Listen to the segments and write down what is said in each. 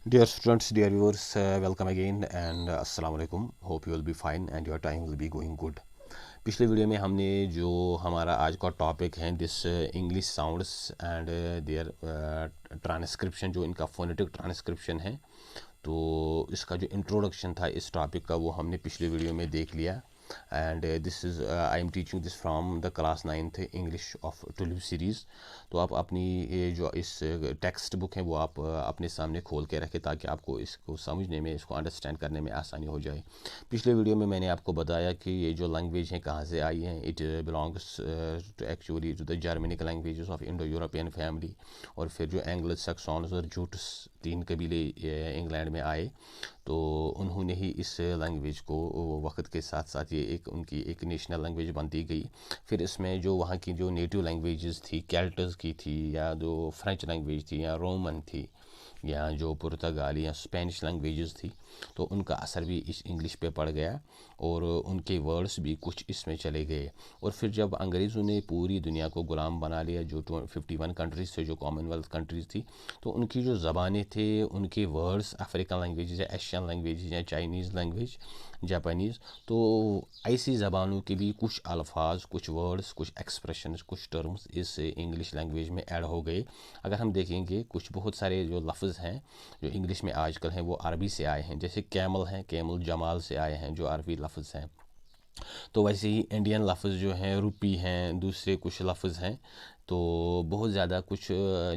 Dear students, dear viewers, welcome again and अस्सलाम वालेकुम. Hope you will be fine and your time will be going good. पिछले video में हमने जो हमारा आज का टॉपिक है this English sounds and their transcription, जो इनका फोनेटिक ट्रांसक्रिप्शन है, तो इसका जो इंट्रोडक्शन था इस टॉपिक का वो हमने पिछले वीडियो में देख लिया. And this is I am teaching this from the class 9th English of tulip series. तो आप अपनी ये जो इस टेक्स्ट बुक है वो आप अपने सामने खोल के रखें ताकि आपको इसको समझने में, इसको अंडरस्टैंड करने में आसानी हो जाए. पिछले वीडियो में मैंने आपको बताया कि ये जो लैंग्वेज है कहाँ से आई है. It belongs actually to the Germanic languages of Indo European family. और फिर जो एंग्लो सैक्सन्स और जूट्स 3 कबीले इंग्लैंड में आए, तो उन्होंने ही इस लैंग्वेज को वक्त के साथ साथ ये एक उनकी एक नेशनल लैंग्वेज बनती गई. फिर इसमें जो वहाँ की जो नेटिव लैंग्वेजेस थी, केल्टर्स की थी, या जो फ्रेंच लैंग्वेज थी, या रोमन थी, या जो पुर्तगाली या स्पेनिश लैंग्वेजेस थी, तो उनका असर भी इस इंग्लिश पे पड़ गया और उनके वर्ड्स भी कुछ इसमें चले गए. और फिर जब अंग्रेज़ों ने पूरी दुनिया को ग़ुलाम बना लिया, जो 51 कंट्रीज़ थे, जो कॉमनवेल्थ कंट्रीज़ थी, तो उनकी जो ज़बानें थे, उनके वर्ड्स अफ्रीकन लैंग्वेजेस या एशियन लैंग्वेजेस या चाइनीज़ लैंग्वेज, जापानीज़, तो ऐसी ज़बानों के भी कुछ अल्फाज, कुछ वर्ड्स, कुछ एक्सप्रेशंस, कुछ टर्म्स इस इंग्लिश लैंग्वेज में ऐड हो गए. अगर हम देखेंगे कुछ बहुत सारे जो लफ्ज़ हैं जो इंग्लिश में आजकल हैं वो अरबी से आए हैं. जैसे कैमल हैं, कैमल जमाल से आए हैं, जो अरबी लफ्ज़ हैं. तो वैसे ही इंडियन लफ्ज़ जो हैं रुपी हैं, दूसरे कुछ लफ्ज़ हैं, तो बहुत ज़्यादा कुछ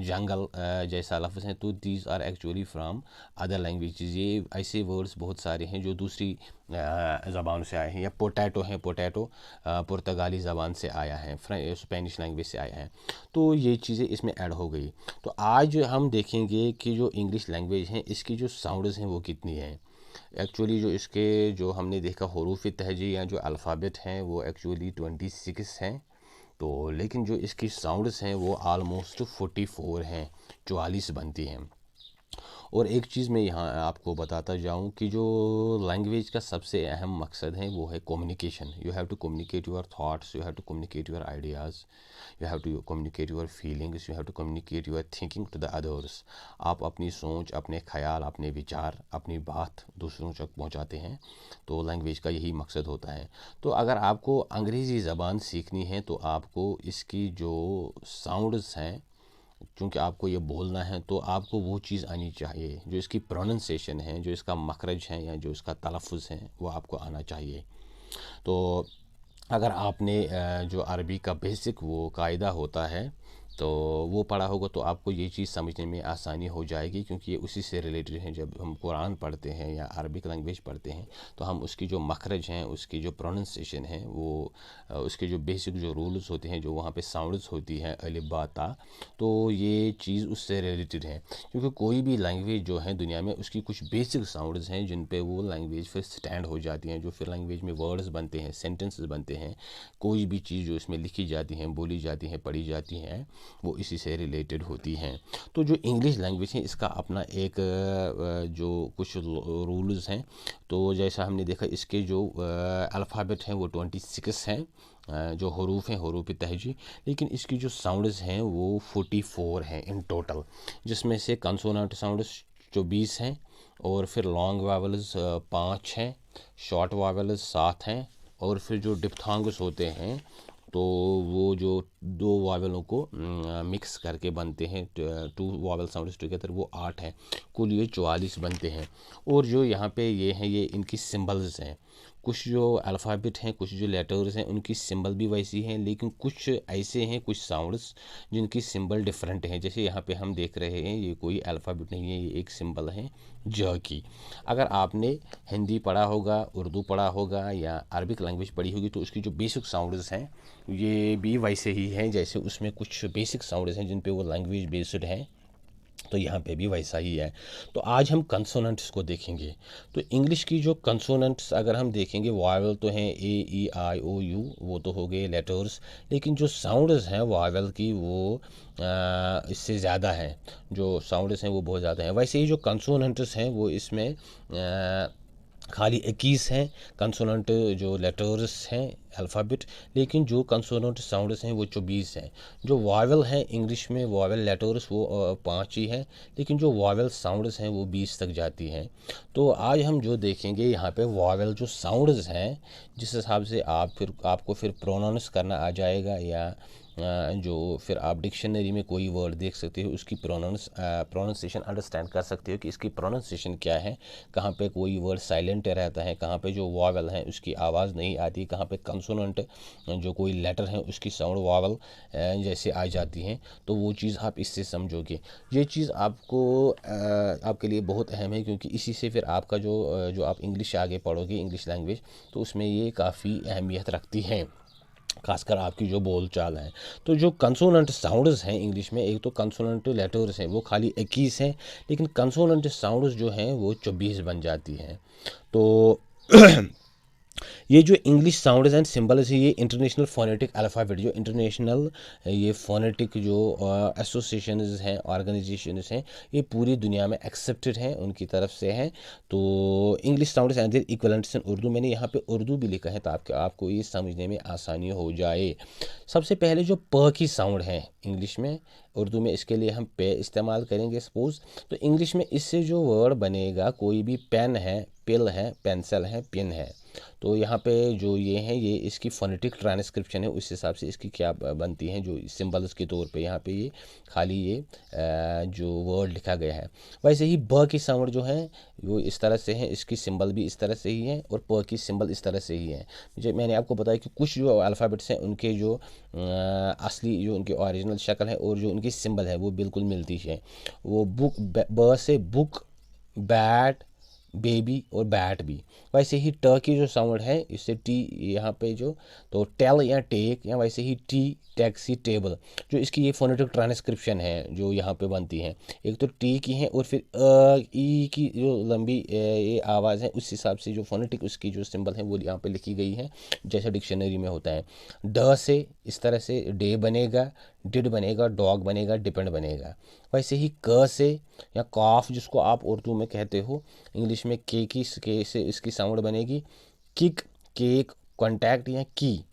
जंगल जैसा लफ्ज़ हैं, तो these are actually from other languages. ये ऐसे वर्ड्स बहुत सारे हैं जो दूसरी ज़बान से आए हैं. या पोटैटो है, पोटैटो पुर्तगाली ज़बान से आया है, स्पेनिश लैंग्वेज से आया है. तो ये चीज़ें इसमें ऐड हो गई. तो आज हम देखेंगे कि जो इंग्लिश लैंग्वेज है इसकी जो साउंड्स हैं वो कितनी हैं. एक्चुअली जो इसके जो हमने देखा हरूफ तहजी या जो अल्फ़ाबेट हैं वो एक्चुअली 26 हैं. तो लेकिन जो इसकी साउंड्स हैं वो आलमोस्ट 44 हैं, 44 बनती हैं. और एक चीज़ मैं यहाँ आपको बताता जाऊँ कि जो लैंग्वेज का सबसे अहम मकसद है वो है communication. You have to communicate your thoughts, you have to communicate your ideas, you have to communicate your feelings, you have to communicate your thinking to the others. आप अपनी सोच, अपने ख्याल, अपने विचार, अपनी बात दूसरों तक पहुँचाते हैं. तो लैंग्वेज का यही मकसद होता है. तो अगर आपको अंग्रेज़ी ज़बान सीखनी है तो आपको इसकी जो साउंड्स हैं, क्योंकि आपको ये बोलना है, तो आपको वो चीज़ आनी चाहिए. जो इसकी प्रोनंसिएशन है, जो इसका मखरज है, या जो इसका तलफ़ुज़ है, वो आपको आना चाहिए. तो अगर आपने जो अरबी का बेसिक वो कायदा होता है तो वो पढ़ा होगा तो आपको ये चीज़ समझने में आसानी हो जाएगी, क्योंकि ये उसी से रिलेटेड है. जब हम कुरान पढ़ते हैं या अरबिक लैंग्वेज पढ़ते हैं तो हम उसकी जो मखरज हैं, उसकी जो प्रोनंसिएशन है, वो उसके जो बेसिक जो रूल्स होते हैं, जो वहाँ पे साउंड्स होती हैं, अलिफ बा ता, तो ये चीज़ उससे रिलेटेड है. क्योंकि कोई भी लैंग्वेज जो है दुनिया में, उसकी कुछ बेसिक साउंड्स हैं जिन पे वो लैंग्वेज फिर स्टैंड हो जाती हैं, जो फिर लैंग्वेज में वर्ड्स बनते हैं, सेंटेंसेस बनते हैं. कोई भी चीज़ जो इसमें लिखी जाती हैं, बोली जाती हैं, पढ़ी जाती हैं, वो इसी से रिलेटेड होती हैं. तो जो इंग्लिश लैंग्वेज है इसका अपना एक जो कुछ रूल्स हैं. तो जैसा हमने देखा, इसके जो अल्फ़ाबेट हैं वो 26 हैं, जो हरूफ हैं, हरूफ तहजी. लेकिन इसकी जो साउंड्स हैं वो 44 हैं इन टोटल, जिसमें से कंसोनेंट साउंड्स जो 20 हैं, और फिर लॉन्ग वावल्स 5 हैं, शॉर्ट वावल्स 7 हैं, और फिर जो डिप्थोंग्स होते हैं, तो वो जो दो वावलों को मिक्स करके बनते हैं, 2 वावल साउंड्स टुगेदर, वो 8 हैं. कुल ये 44 बनते हैं. और जो यहाँ पे ये हैं, ये इनकी सिंबल्स हैं. कुछ जो अल्फ़ाबेट हैं, कुछ जो लेटर्स हैं, उनकी सिंबल भी वैसी हैं, लेकिन कुछ ऐसे हैं, कुछ साउंड्स जिनकी सिंबल डिफरेंट हैं. जैसे यहाँ पे हम देख रहे हैं, ये कोई अल्फ़ाबेट नहीं है, ये एक सिंबल है ज की. अगर आपने हिंदी पढ़ा होगा, उर्दू पढ़ा होगा, या अरबिक लैंग्वेज पढ़ी होगी, तो उसकी जो बेसिक साउंड्स हैं ये भी वैसे ही हैं. जैसे उसमें कुछ बेसिक साउंड्स हैं जिन पे वो लैंग्वेज बेस्ड है, तो यहाँ पे भी वैसा ही है. तो आज हम कंसोनेंट्स को देखेंगे. तो इंग्लिश की जो कंसोनेंट्स अगर हम देखेंगे, वावल तो हैं ए ई आई ओ यू, वो तो हो गए लेटर्स. लेकिन जो साउंड्स हैं वावल की, वो इससे ज़्यादा हैं. जो साउंड्स हैं वो बहुत ज़्यादा हैं. वैसे ही जो कंसोनेंट्स हैं वो इसमें खाली 21 हैं कंसोनेंट जो लेटर्स हैं अल्फ़ाबेट, लेकिन जो कंसोनेंट साउंड्स हैं वो 24 हैं। जो वावल हैं इंग्लिश में, वावल लेटर्स वो 5 ही हैं, लेकिन जो वावल साउंड्स हैं वो 20 तक जाती हैं। तो आज हम जो देखेंगे यहाँ पे वावल जो साउंड्स हैं, जिस हिसाब से आपको फिर प्रोनाउंस करना आ जाएगा, या जो फिर आप डिक्शनरी में कोई वर्ड देख सकते हो उसकी प्रोनाउंसिएशन अंडरस्टैंड कर सकते हो कि इसकी प्रोनाउंसिएशन क्या है, कहाँ पे कोई वर्ड साइलेंट रहता है, कहाँ पे जो वावल है उसकी आवाज़ नहीं आती, कहाँ पे कंसोनेंट जो कोई लेटर है उसकी साउंड वावल जैसे आ जाती हैं। तो वो चीज़ आप इससे समझोगे। ये चीज़ आपके लिए बहुत अहम है, क्योंकि इसी से फिर आपका जो आप इंग्लिश आगे पढ़ोगे, इंग्लिश लैंग्वेज, तो उसमें ये काफ़ी अहमियत रखती है, खासकर आपकी जो बोल चाल है। तो जो कंसोनेंट साउंड्स हैं इंग्लिश में, एक तो कंसोनेंट लेटर्स हैं वो खाली 21 हैं, लेकिन कंसोनेंट साउंड्स जो हैं वो 24 बन जाती हैं। तो ये जो इंग्लिश साउंड्स एंड सिंबल्स है, ये इंटरनेशनल फोनेटिक अल्फ़ाबेट, जो इंटरनेशनल ये फोनेटिक जो एसोसिएशंस हैं, ऑर्गेनाइजेशंस हैं, ये पूरी दुनिया में एक्सेप्टेड हैं, उनकी तरफ से हैं। तो English sounds and their equivalents in Urdu, मैंने यहाँ पे उर्दू भी लिखा है ताकि आपको ये समझने में आसानी हो जाए। सबसे पहले जो प की साउंड है इंग्लिश में, उर्दू में इसके लिए हम पे इस्तेमाल करेंगे सपोज़। तो इंग्लिश में इससे जो वर्ड बनेगा, कोई भी पेन है, पिल है, पेंसिल है, पिन है, तो यहाँ पे जो ये है, ये इसकी फोनेटिक ट्रांसक्रिप्शन है, उस हिसाब से इसकी क्या बनती हैं जो सिंबल्स के तौर पे यहाँ पे ये खाली ये जो वर्ड लिखा गया है। वैसे ही ब की साउंड जो है वो इस तरह से है, इसकी सिंबल भी इस तरह से ही है, और प की सिंबल इस तरह से ही है। मैंने आपको बताया कि कुछ जो अल्फ़ाबेट्स हैं उनके जो असली जो उनकी ओरिजिनल शक्ल है और जो उनकी सिंबल है वो बिल्कुल मिलती है। वो बुक, ब से बुक, बैट, बेबी और बैट भी। वैसे ही ट की जो साउंड है, इससे टी यहाँ पे जो, तो टेल या टेक, या वैसे ही टी, टैक्सी, टेबल, जो इसकी ये फोनेटिक ट्रांसक्रिप्शन है जो यहाँ पे बनती है। एक तो टी की है, और फिर ई की जो लंबी ये आवाज़ है, उस हिसाब से जो फोनेटिक उसकी जो सिंबल है वो यहाँ पे लिखी गई है, जैसे डिक्शनरी में होता है। ड से इस तरह से डे बनेगा, डिड बनेगा, डॉग बनेगा, डिपेंड बनेगा। वैसे ही क से या कॉफ जिसको आप उर्दू में कहते हो, इंग्लिश में के से इसकी साउंड बनेगी किक, केक, कॉन्टैक्ट या की।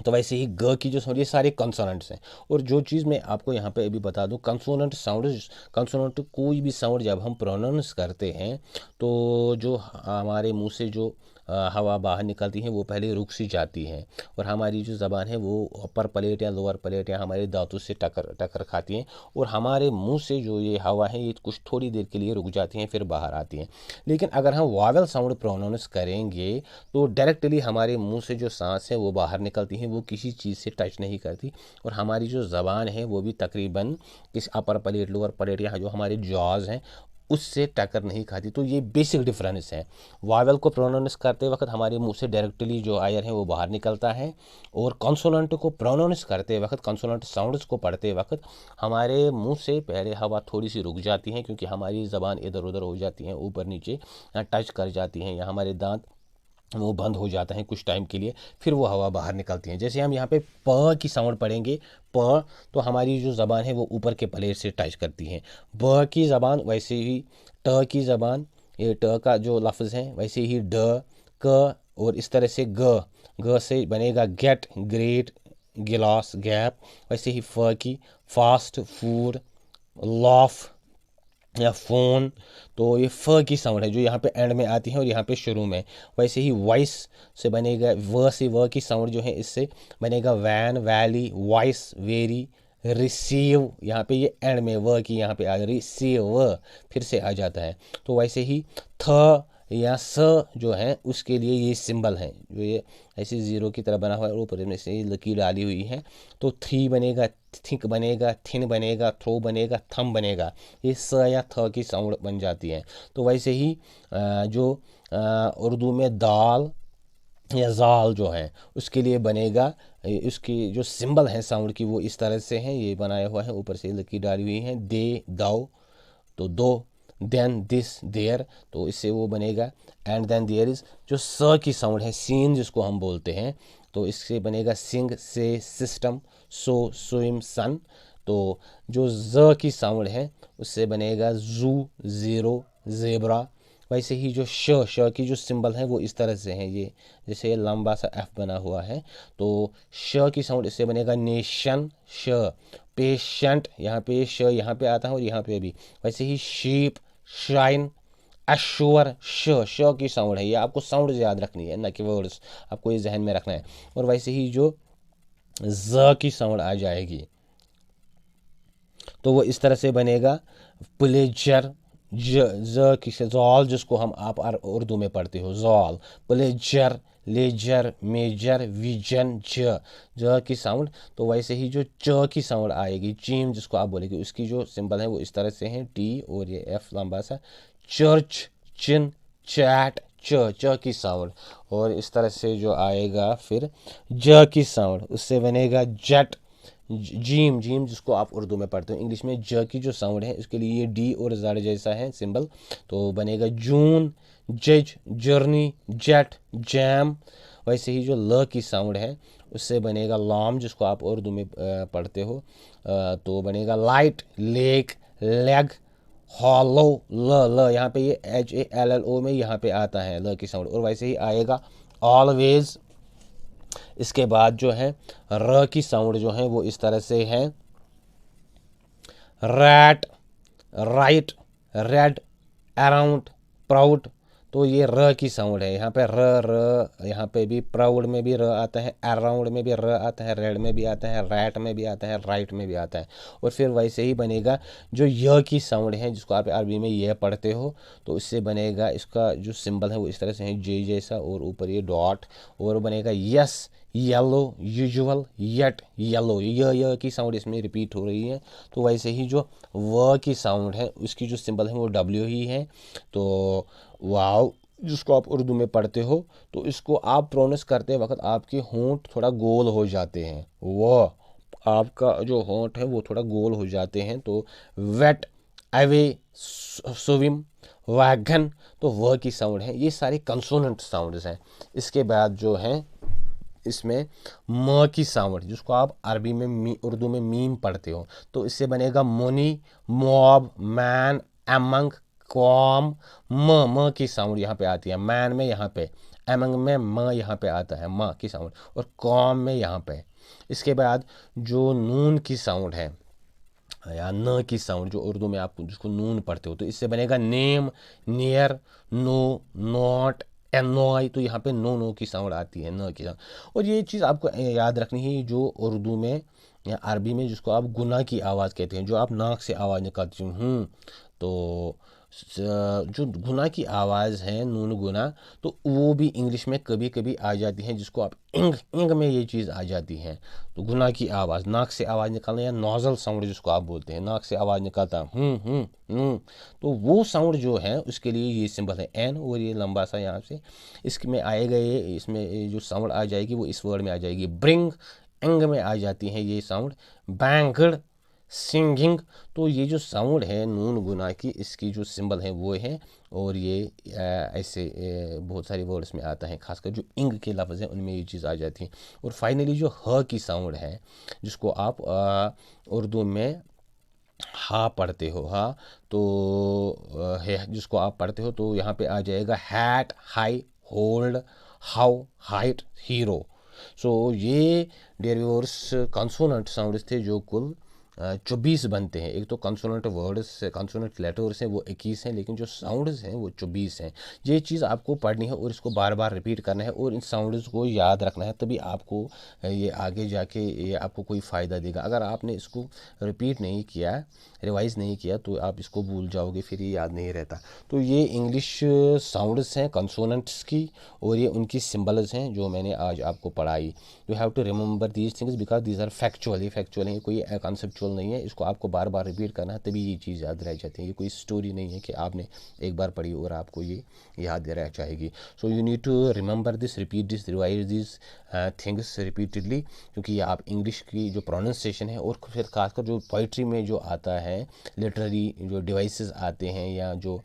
तो वैसे ही ग की जो साउंड, ये सारे कंसोनेंट्स हैं। और जो चीज़ मैं आपको यहाँ पे अभी बता दूँ, कंसोनेंट साउंड, कंसोनेंट कोई भी साउंड जब हम प्रोनाउंस करते हैं, तो जो हमारे मुंह से जो हवा बाहर निकलती है वो पहले रुक सी जाती है, और हमारी जो ज़बान है वो अपर प्लेट या लोअर प्लेट या हमारे दांतों से टक्कर खाती है, और हमारे मुंह से जो ये हवा है ये कुछ थोड़ी देर के लिए रुक जाती हैं, फिर बाहर आती हैं। लेकिन अगर हम वावल साउंड प्रोनाउंस करेंगे, तो डायरेक्टली हमारे मुंह से जो सांस है वो बाहर निकलती है, वो किसी चीज़ से टच नहीं करती, और हमारी जो ज़बान है वो भी तकरीबन इस अपर प्लेट, लोअर प्लेट या जो हमारे जॉज हैं उससे टक्कर नहीं खाती। तो ये बेसिक डिफरेंस है। वावल को प्रोनाउंस करते वक्त हमारे मुंह से डायरेक्टली जो आयर है वो बाहर निकलता है, और कॉन्सोनेंट को प्रोनाउंस करते वक्त, कॉन्सोनेंट साउंड्स को पढ़ते वक्त हमारे मुंह से पहले हवा थोड़ी सी रुक जाती है, क्योंकि हमारी ज़बान इधर उधर हो जाती है, ऊपर नीचे टच कर जाती हैं, या हमारे दांत वो बंद हो जाता है कुछ टाइम के लिए, फिर वो हवा बाहर निकलती है। जैसे हम यहाँ पे प की साउंड पढ़ेंगे, प, तो हमारी जो ज़बान है वो ऊपर के प्लेट से टच करती है। ब की ज़बान, वैसे ही ट की ज़बान, ये ट का जो लफ्ज़ है, वैसे ही ड, क, और इस तरह से ग से बनेगा गेट, ग्रेट, गिलास, गैप। वैसे ही फ की फास्ट, फूड, लॉफ या फ़ोन। तो ये फ की साउंड है जो यहाँ पे एंड में आती है और यहाँ पे शुरू में। वैसे ही वॉइस से बनेगा, व से व की साउंड जो है इससे बनेगा van, valley, voice, very, receive, यहाँ पे ये एंड में व की यहाँ पे आ रिसीव फिर से आ जाता है। तो वैसे ही थ या स जो है उसके लिए ये सिंबल है, जो ये ऐसे ज़ीरो की तरह बना हुआ है और ऊपर में से ये लकीर डाली हुई है। तो थ्री बनेगा, थिंक बनेगा, थिन बनेगा, थ्रो बनेगा, थम बनेगा, ये स या थ की साउंड बन जाती है। तो वैसे ही जो उर्दू में दाल या जाल जो है उसके लिए बनेगा, उसकी जो सिंबल है साउंड की वो इस तरह से है, ये बनाया हुआ है, ऊपर से लकीर डाली हुई है, दे, दाओ, तो दो, देन, दिस, देयर, तो इससे वो बनेगा एंड देन देयर इज़। जो स की साउंड है, सीन जिसको हम बोलते हैं, तो इससे बनेगा सिंग, से, सिस्टम, सो, स्विम, सन। तो जो ज की साउंड है उससे बनेगा जू, ज़ीरो, ज़ेब्रा। वैसे ही जो श की जो सिंबल है वो इस तरह से है, ये जैसे ये लंबा सा एफ बना हुआ है, तो श की साउंड इससे बनेगा नेशन श। पेशेंट यहाँ पे श यहाँ पे आता है और यहाँ पे भी। वैसे ही शीप, श्राइन, अश्योर श की साउंड है। ये आपको साउंड याद रखनी है, ना कि वर्ड्स, आपको ये जहन में रखना है। और वैसे ही जो ज की साउंड आ जाएगी तो वो इस तरह से बनेगा प्लेजर, ज की से जॉल, जिसको हम आप उर्दू में पढ़ते हो जॉल, प्लेजर, लेजर, मेजर, विजन, ज की साउंड। तो वैसे ही जो च की साउंड आएगी, चीम जिसको आप बोलेंगे, उसकी जो सिंबल है वो इस तरह से है, टी और ये एफ लंबा सा, चर्च, चिन, चैट, च की साउंड। और इस तरह से जो आएगा फिर ज की साउंड, उससे बनेगा जेट, जीम, जीम जिसको आप उर्दू में पढ़ते हो। इंग्लिश में ज की जो साउंड है इसके लिए ये डी और जड़ जैसा है सिंबल, तो बनेगा जून, जज, जर्नी, जेट, जैम। वैसे ही जो ल की साउंड है उससे बनेगा लॉम, जिसको आप उर्दू में पढ़ते हो, तो बनेगा लाइट, लेक, लेग, हॉलो, ल यहाँ पे ये HALLO में यहाँ पे आता है ल की साउंड। और वैसे ही आएगा ऑलवेज। इसके बाद जो है र की साउंड जो है वो इस तरह से है, rat, right, red, around, proud. तो ये र की साउंड है, यहाँ पे र, यहाँ पे भी प्राउड में भी र आता है, अराउंड में भी र आता है, रेड में भी आता है, रैट में भी आता है, राइट में भी आता है। और फिर वैसे ही बनेगा जो य की साउंड है, जिसको आप अरबी में ये पढ़ते हो, तो इससे बनेगा, इसका जो सिंबल है वो इस तरह से है, जे जैसा, और ऊपर ये डॉट, और बनेगा yes, yellow, usual, yet, yellow. य की साउंड इसमें रिपीट हो रही है। तो वैसे ही जो व की साउंड है उसकी जो सिंबल है वो डब्ल्यू ही है। तो वाव जिसको आप उर्दू में पढ़ते हो, तो इसको आप प्रोनाउंस करते वक्त आपके होंठ थोड़ा गोल हो जाते हैं, वो आपका जो होंठ है वो थोड़ा गोल हो जाते हैं। तो वेट, अवे, स्विम, वैगन, तो व की साउंड है। ये सारे कंसोनेंट साउंड्स हैं। इसके बाद जो है इसमें म की साउंड, जिसको आप अरबी में उर्दू में मीम पढ़ते हो, तो इससे बनेगा money, mob, man, among, come. म की साउंड यहाँ पे आती है, मैन में यहाँ पे, एमंग में म यहाँ पे आता है, म की साउंड, और कॉम में यहाँ पे। इसके बाद जो नून की साउंड है या न की साउंड, जो उर्दू में आप जिसको नून पढ़ते हो, तो इससे बनेगा name, near, no, not, annoy. तो यहाँ पे नो की साउंड आती है, न की साउंड। और ये चीज़ आपको याद रखनी है, जो उर्दू में या अरबी में जिसको आप गुना की आवाज़ कहते हैं, जो आप नाक से आवाज़ निकालते हो, तो जो गुना की आवाज़ है, नून गुना, तो वो भी इंग्लिश में कभी कभी आ जाती है, जिसको आप इंग, इंग में ये चीज़ आ जाती है। तो गुना की आवाज़, नाक से आवाज़ निकालना, या नोजल साउंड जिसको आप बोलते हैं, नाक से आवाज़ निकालता तो वो साउंड जो है उसके लिए ये सिंबल है एन, और ये लंबा सा यहाँ से इसमें आएगा, ये इसमें जो साउंड आ जाएगी वो इस वर्ड में आ जाएगी, ब्रिंग, एंग में आ जाती है ये साउंड, बैंगड़, सिंगिंग। तो ये जो साउंड है नून गुना की, इसकी जो सिंबल है वो है। और ये ऐसे बहुत सारे वर्ड्स में आता है, खासकर जो इंग के लफ्ज़ हैं उनमें ये चीज़ आ जाती है। और फाइनली जो ह की साउंड है, जिसको आप उर्दू में हा पढ़ते हो, हा, तो है जिसको आप पढ़ते हो, तो यहाँ पे आ जाएगा hat, high, hold, how, height, hero. So ये डियर व्यूअर्स कंसोनेंट साउंड्स थे, जो कुल 24 बनते हैं। एक तो कंसोनेंट वर्ड्स, कंसोनेंट लेटर्स हैं वो 21 हैं, लेकिन जो साउंड्स हैं वो 24 हैं। ये चीज़ आपको पढ़नी है और इसको बार बार रिपीट करना है और इन साउंड्स को याद रखना है, तभी आपको ये आगे जाके ये आपको कोई फ़ायदा देगा। अगर आपने इसको रिपीट नहीं किया, रिवाइज़ नहीं किया, तो आप इसको भूल जाओगे, फिर ये याद नहीं रहता। तो ये इंग्लिश साउंड्स हैं कंसोनेंट्स की, और ये उनकी सिंबल्स हैं जो मैंने आज आपको पढ़ाई। You have to remember these things because these are factual है, कोई कॉन्सेप्चुअल नहीं है। इसको आपको बार बार रिपीट करना है, तभी ये चीज़ याद रह जाती है। ये कोई स्टोरी नहीं है कि आपने एक बार पढ़ी और आपको ये याद रह जाएगी। So you need to remember this, repeat this, revise this things repeatedly, क्योंकि ये आप इंग्लिश की जो प्रोनाउंसिएशन है, और फिर खासकर जो पोइट्री में जो आता है, लिटरेरी जो डिवाइसेस आते हैं, या जो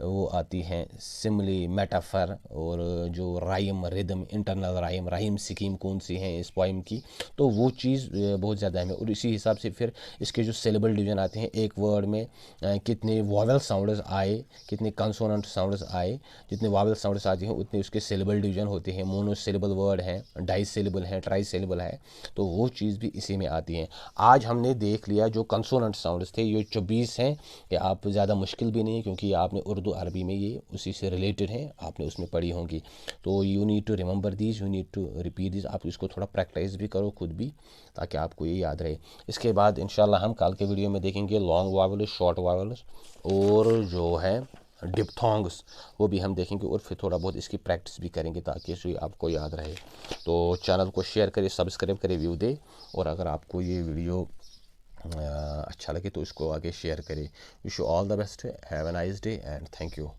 वो आती हैं सिमली, मेटाफर, और जो rhyme, rhythm, internal rhyme, rhyme scheme कौन सी है इस पोइम की, तो वो चीज़ बहुत ज़्यादा है। और इसी हिसाब से फिर इसके जो सिलेबल डिवीजन आते हैं, एक वर्ड में कितने वॉवेल साउंड्स आए, कितने कंसोनेंट साउंड्स आए, जितने वॉवेल साउंड्स आते हैं उतने उसके सिलेबल डिवीजन होते हैं। मोनोसिलेबल वर्ड हैं, डाई सिलेबल हैं, ट्राई सिलेबल है, तो वो चीज़ भी इसी में आती है। आज हमने देख लिया जो कंसोनेंट साउंड्स थे, ये 24 हैं। ये आप ज़्यादा मुश्किल भी नहीं है, क्योंकि आपने उर्दू अरबी में ये उसी से रिलेटेड हैं, आपने उसमें पढ़ी होंगी। तो you need to remember these, you need to repeat these. आप इसको थोड़ा प्रैक्टिस भी करो खुद भी, ताकि आपको ये याद रहे। इसके बाद इंशाल्लाह हम कल के वीडियो में देखेंगे लॉन्ग वावल्स, शॉर्ट वावल्स और जो है डिप्थोंग्स, वो भी हम देखेंगे और फिर थोड़ा बहुत इसकी प्रैक्टिस भी करेंगे, ताकि इसे आपको याद रहे। तो चैनल को शेयर करें, सब्सक्राइब करें, व्यू दे, और अगर आपको ये वीडियो अच्छा लगे तो इसको आगे शेयर करें। Wish you all the best, have a nice day and thank you.